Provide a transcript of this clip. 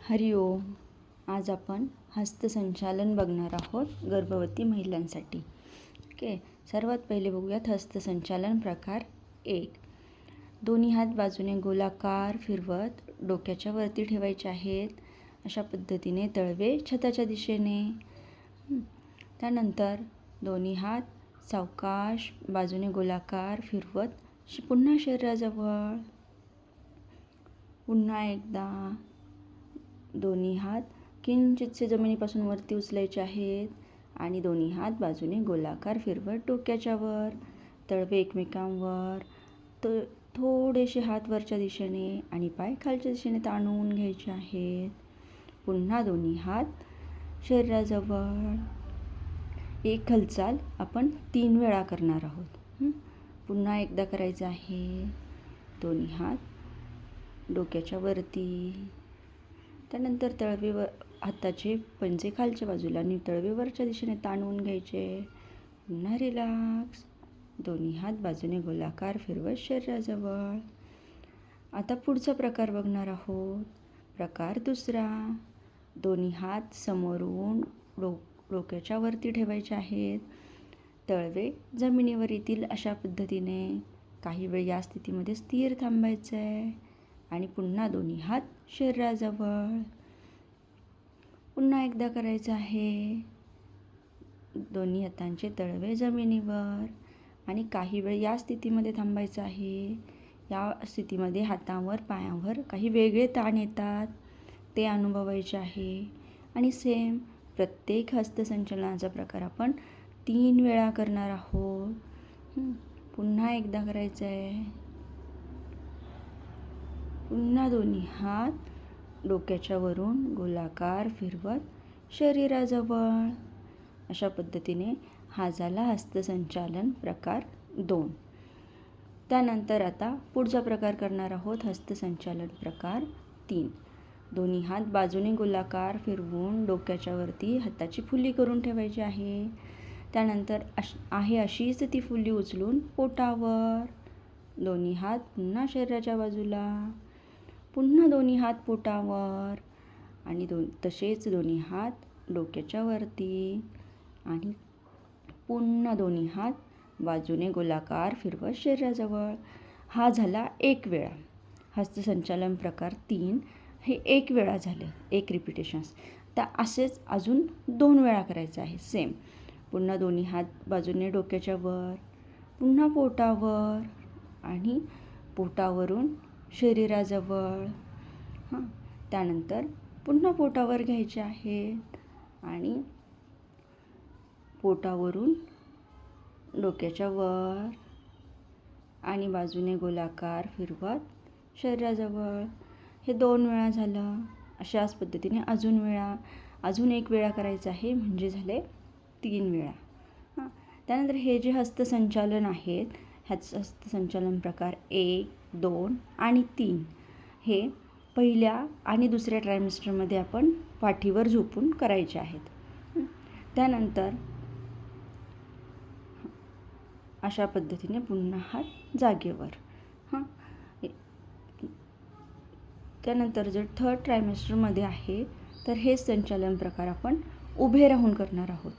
हरि ओम. आज आपण हस्तसंचालन बघणार आहोत गर्भवती महिलांसाठी. ओके, सर्वात पहिले बघूयात हस्तसंचालन प्रकार 1. दोन्ही हात बाजूने गोलाकार फिरवत डोक्याच्या वरती ठेवायचे आहेत. अशा पद्धतीने तळवे छताच्या दिशेने. त्यानंतर दोन्ही हात सावकाश बाजूने गोलाकार फिरवत पुन्हा शरीराजवळ. पुन्हा एकदा दोन्ही हात किंचितसे जमिनीपासून वरती उचलायचे आहेत आणि दोन्ही हात बाजूने गोलाकार फिरवत डोक्याच्या वर. तळवे एकमेकांवर. थोडेसे हात वरच्या दिशेने आणि पाय खालच्या दिशेने ताणून घ्यायचे आहेत. पुन्हा दोन्ही हात शरीराजवळ. एक हालचाल आपण 3 वेळा करणार आहोत. पुन्हा एकदा करायचं आहे. दोन्ही हात डोक्याच्या वरती. त्यानंतर तळवे हाताचे पंजे खालच्या बाजूला आणि तळवे वरच्या दिशेने ताणून घ्यायचे. पुन्हा रिलॅक्स. दोन्ही हात बाजूने गोलाकार फिरवत शरीराजवळ. आता पुढचा प्रकार बघणार आहोत. प्रकार 2. दोन्ही हात समोरून डोक्याच्या वरती ठेवायचे आहेत. तळवे जमिनीवर येतील अशा पद्धतीने. काही वेळ या स्थितीमध्ये स्थिर थांबायचं आहे आणि पुन्हा दोन्ही हात शरीराजवळ. पुन्हा एकदा करायचं आहे. दोन्ही हातांचे तळवे जमिनीवर आणि काही वेळ या स्थितीमध्ये थांबायचं आहे. या स्थितीमध्ये हातांवर पायांवर काही वेगळे ताण येतात, ते अनुभवायचे आहे. आणि सेम प्रत्येक हस्तसंचलनाचा प्रकार आपण 3 वेळा करणार आहोत. पुन्हा एकदा करायचं आहे. पुन्हा दोन्ही हात डोक्याच्या वरून गोलाकार फिरवत शरीराजवळ. अशा पद्धतीने हा झाला हस्तसंचालन प्रकार 2. त्यानंतर आता पुढचा प्रकार करणार आहोत हस्तसंचालन प्रकार 3. दोन्ही हात बाजूने गोलाकार फिरवून डोक्याच्या वरती हाताची फुली करून ठेवायची आहे. त्यानंतर अशीच ती फुली उचलून पोटावर. दोन्ही हात पुन्हा शरीराच्या बाजूला. पुन्हा दोन्ही हात पोटावर आणि तसेच दोन्ही हात डोक्याच्या वरती आणि पुन्हा दोन्ही हात बाजूने गोलाकार फिरवत शरीराजवळ. हा झाला 1 वेळा. हस्तसंचालन प्रकार 3 हे 1 वेळा झालं, 1 रिपिटेशन्स. तर असेच अजून 2 वेळा करायचं आहे सेम. पुन्हा दोन्ही हात बाजूने डोक्याच्या वर, पुन्हा पोटावर आणि पोटावरून शरीराजवळ. त्यानंतर पुन्हा पोटावर घ्यायचे आहेत आणि पोटावरून डोक्याच्या वर आणि बाजूने गोलाकार फिरवत शरीराजवळ. हे 2 वेळा झालं. अशाच पद्धतीने अजून 1 वेळा करायचं आहे, म्हणजे झाले 3 वेळा. त्यानंतर हे जे हस्तसंचालन आहेत, ह्याचं हस्तसंचालन प्रकार 1, 2 आणि 3 हे पहिल्या आणि दुसऱ्या ट्रायमेस्टरमध्ये आपण पाठीवर झोपून करायचे आहेत. त्यानंतर अशा पद्धतीने पुन्हा हात जागेवर. त्यानंतर जर 3rd ट्रायमेस्टरमध्ये आहे तर हे संचालन प्रकार आपण उभे राहून करणार आहोत.